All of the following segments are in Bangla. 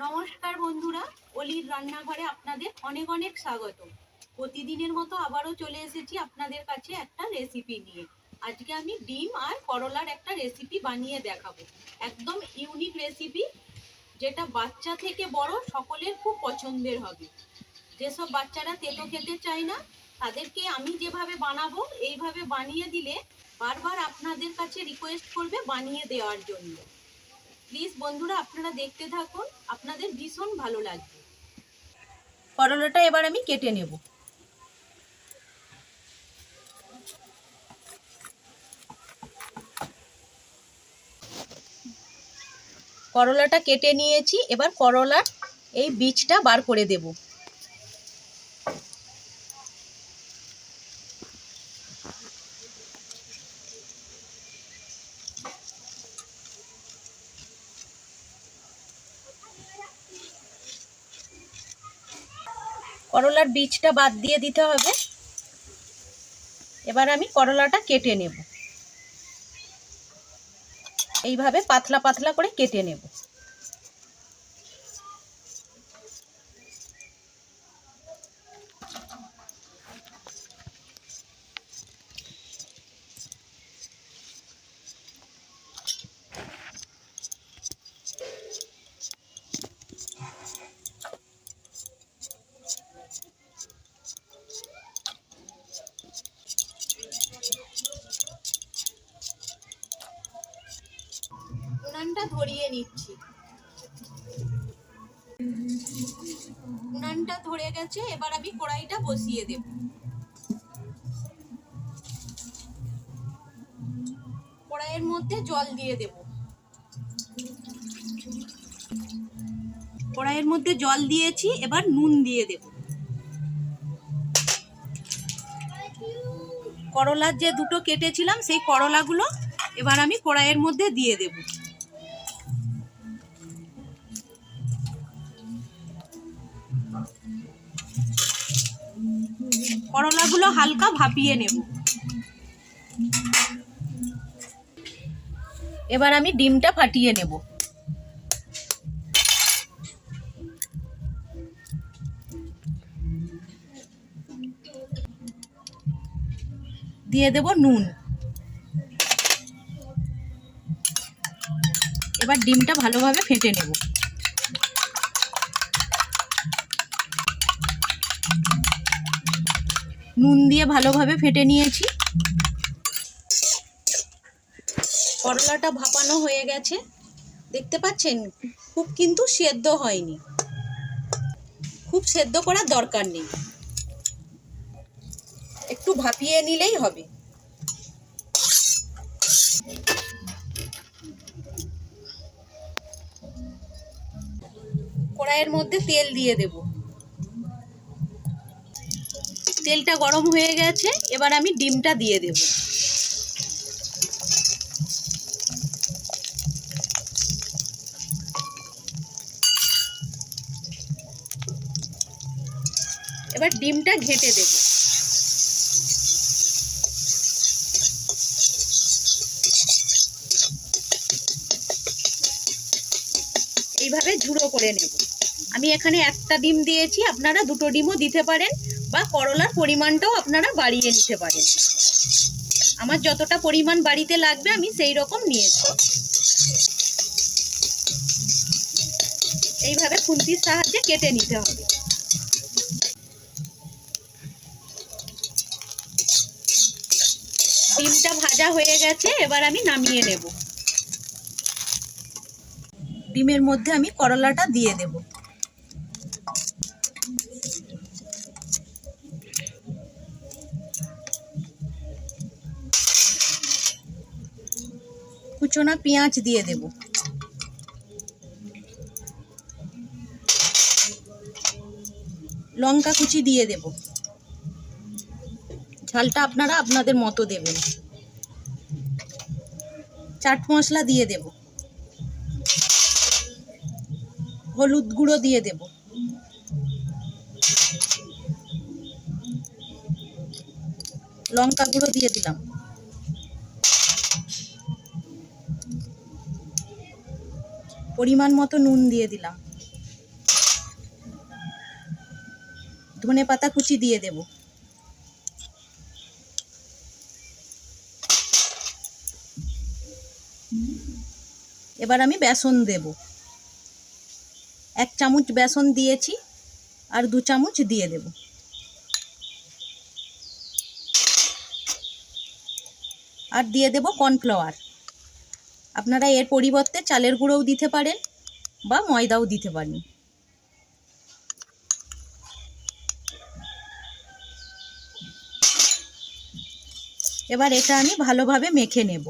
নমস্কার বন্ধুরা, অলির রান্নাঘরে আপনাদের অনেক অনেক স্বাগত। প্রতিদিনের মতো আবারও চলে এসেছি আপনাদের কাছে একটা রেসিপি নিয়ে। আজকে আমি ডিম আর করলার একটা রেসিপি বানিয়ে দেখাবো। একদম ইউনিক রেসিপি, যেটা বাচ্চা থেকে বড় সকলের খুব পছন্দের হবে। যেসব বাচ্চারা তেতো খেতে চায় না, তাদেরকে আমি যেভাবে বানাবো এইভাবে বানিয়ে দিলে বারবার আপনাদের কাছে রিকোয়েস্ট করবে বানিয়ে দেওয়ার জন্য। প্লিজ বন্ধুরা, আপনারা দেখতে থাকুন, আপনাদের ভীষণ ভালো লাগবে। করলাটা এবার আমি কেটে নেব। করলাটা কেটে নিয়েছি, এবার করলার এই বীজটা বার করে দেব। করলার বীজটা বাদ দিয়ে দিতে হবে। এবার আমি করলাটা কেটে নেব, এইভাবে পাতলা পাতলা করে কেটে নেব। উনানটা ধরিয়ে নিচ্ছি। উনানটা ধরে গেছে, এবার আমি কড়াইটা বসিয়ে দেব। কড়াইয়ের মধ্যে জল দিয়ে দেব। কড়াইয়ের মধ্যে জল দিয়েছি, এবার নুন দিয়ে দেব। করলার যে দুটো কেটেছিলাম সেই করলাগুলো এবার আমি কড়াইয়ের মধ্যে দিয়ে দেব। করলাগুলো হালকা ভাপিয়ে নেব। এবার আমি ডিমটা ফাটিয়ে নেব। দিয়ে দেব নুন। এবার ডিমটা ভালোভাবে ফেটে নেব। নুন দিয়ে ভালোভাবে ফেটে নিয়েছি। করলাটা ভাপানো হয়ে গেছে, দেখতে পাচ্ছেন? খুব কিন্তু সেদ্ধ হয়নি, খুব সেদ্ধ করার দরকার নেই, একটু ভাপিয়ে নিলেই হবে। কড়াইয়ের মধ্যে তেল দিয়ে দেব। তেলটা গরম হয়ে গেছে, এবার আমি ডিমটা দিয়ে দেব। এবার ডিমটা ঘেঁটে দেব। এইভাবে ঝুড়ো করে নেব। আমি এখানে একটা ডিম দিয়েছি, আপনারা দুটো ডিমও দিতে পারেন, বা করলার পরিমাণটাও আপনারা বাড়িয়ে নিতে পারেন। আমার যতটা পরিমাণ বাড়িতে লাগবে আমি সেই রকম নিয়েছি। এইভাবে খুন্তির সাহায্যে কেটে নিতে হবে। ডিমটা ভাজা হয়ে গেছে, এবার আমি নামিয়ে নেব। ডিমের মধ্যে আমি করলাটা দিয়ে দেব। কুচনো পেঁয়াজ দিয়ে দেব। লঙ্কা কুচি দিয়ে দেব। ঝালটা আপনারা আপনাদের মতো দেবেন। চাট মশলা দিয়ে দেব। হলুদ গুঁড়ো দিয়ে দেব। লঙ্কা গুঁড়ো দিয়ে দিলাম। পরিমাণ মতো নুন দিয়ে দিলাম। ধনেপাতা কুচি দিয়ে দেব। এবার আমি বেসন দেব। 1 চামচ বেসন দিয়েছি, আর 2 চামচ দিয়ে দেব। আর দিয়ে দেব কর্নফ্লাওয়ার। আপনারা এর পরিবর্তে চালের গুঁড়োও দিতে পারেন বা ময়দাও দিতে পারেন। এবার এটা আমি ভালোভাবে মেখে নেব।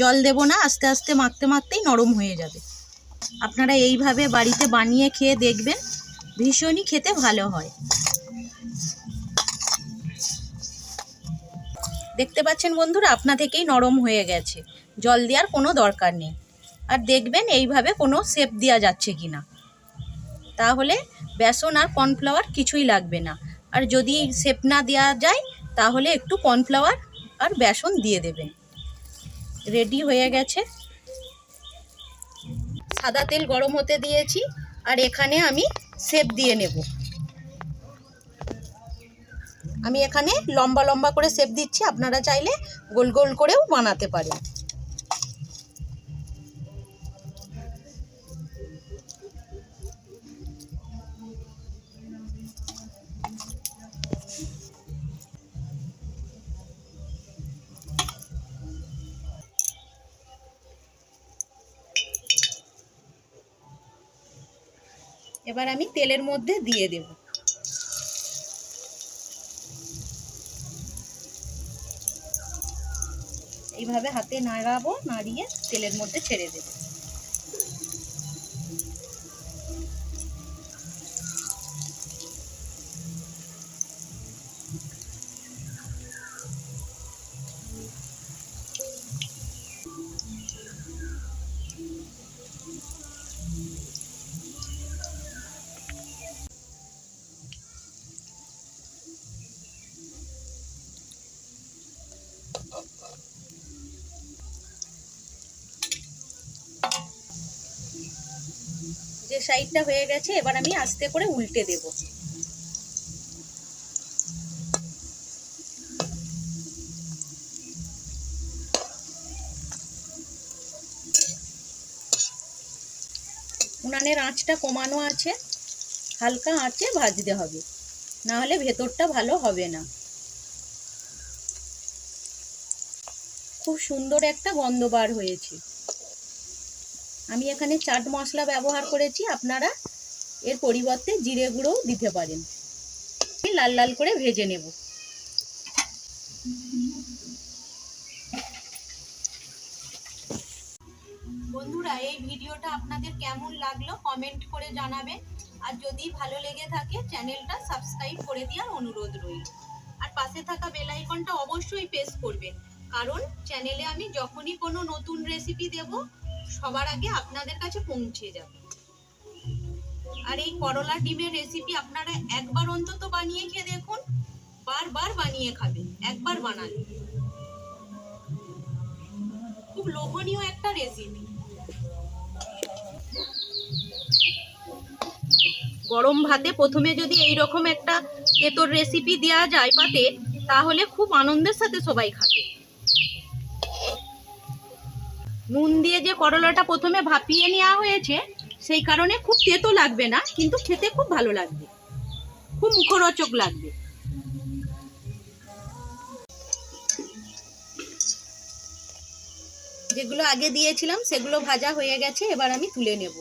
জল দেব না, আস্তে আস্তে মাখতে মাখতেই নরম হয়ে যাবে। আপনারা এইভাবে বাড়িতে বানিয়ে খেয়ে দেখবেন, ভীষণই খেতে ভালো হয়। দেখতে পাচ্ছেন বন্ধুরা, আপনা থেকেই নরম হয়ে গেছে, জল দেওয়ার কোনো দরকার নেই। আর দেখবেন এইভাবে কোনো শেপ দেওয়া যাচ্ছে কি না, তাহলে বেসন আর কর্নফ্লাওয়ার কিছুই লাগবে না। আর যদি শেপ না দেওয়া যায় তাহলে একটু কর্নফ্লাওয়ার আর বেসন দিয়ে দেবেন। রেডি হয়ে গেছে। সাদা তেল গরম হতে দিয়েছি, আর এখানে আমি শেপ দিয়ে নেব। আমি এখানে লম্বা লম্বা করে শেপ দিচ্ছি, আপনারা চাইলে গোল গোল করেও বানাতে পারেন। এবার আমি তেলের মধ্যে দিয়ে দেব। এইভাবে হাতে নাড়াবো, নাড়িয়ে তেলের মধ্যে ছেড়ে দেব। যে সাইডটা হয়ে গেছে, এবার আমি আস্তে করে উল্টে দেব। উনানের আঁচটা কমানো আছে, হালকা আঁচে ভাজতে হবে, না হলে ভেতরটা ভালো হবে না। খুব সুন্দর একটা গন্ধ বার হয়েছে। আমি এখানে চাট মশলা ব্যবহার করেছি, আপনারা এর পরিবর্তে জিরে গুঁড়োও দিতে পারেন। লাল লাল করে ভেজে নেব। বন্ধুরা, এই ভিডিওটা আপনাদের কেমন লাগলো কমেন্ট করে জানাবেন। আর যদি ভালো লেগে থাকে চ্যানেলটা সাবস্ক্রাইব করে দেওয়ার অনুরোধ রইল। আর পাশে থাকা বেল আইকনটা অবশ্যই প্রেস করবেন, কারণ চ্যানেলে আমি যখনই কোনো নতুন রেসিপি দেব সবার আগে আপনাদের কাছে পৌঁছে যাবে। আর এই করলা ডিমের রেসিপি আপনারা একবার অন্তত বানিয়ে খেয়ে দেখুন, বারবার বানিয়ে খাবেন একবার বানালে। খুব লোভনীয় একটা রেসিপি। গরম ভাতে প্রথমে যদি এইরকম একটা তেঁতোর রেসিপি দেওয়া যায় পাতে, তাহলে খুব আনন্দের সাথে সবাই খাবে। নুন দিয়ে যে করলাটা প্রথমে ভাপিয়ে নেওয়া হয়েছে, সেই কারণে খুব তেতো লাগবে না, কিন্তু খেতে খুব ভালো লাগবে, খুব মুখরোচক লাগবে। যেগুলো আগে দিয়েছিলাম সেগুলো ভাজা হয়ে গেছে, এবার আমি তুলে নেব।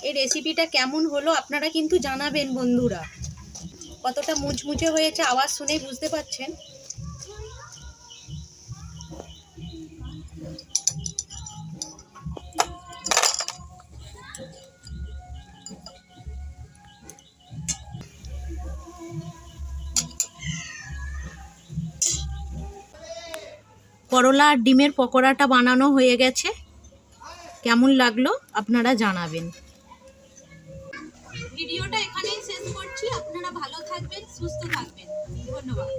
এই রেসিপিটা কেমন হলো আপনারা কিন্তু জানাবেন বন্ধুরা। কতটা মুচমুচে হয়েছে আওয়াজ শুনে বুঝতে পারছেন। করলা আর ডিমের পকোড়াটা বানানো হয়ে গেছে। কেমন লাগলো আপনারা জানাবেন। ভিডিওটা এখানেই শেষ করছি। আপনারা ভালো থাকবেন, সুস্থ থাকবেন। ধন্যবাদ।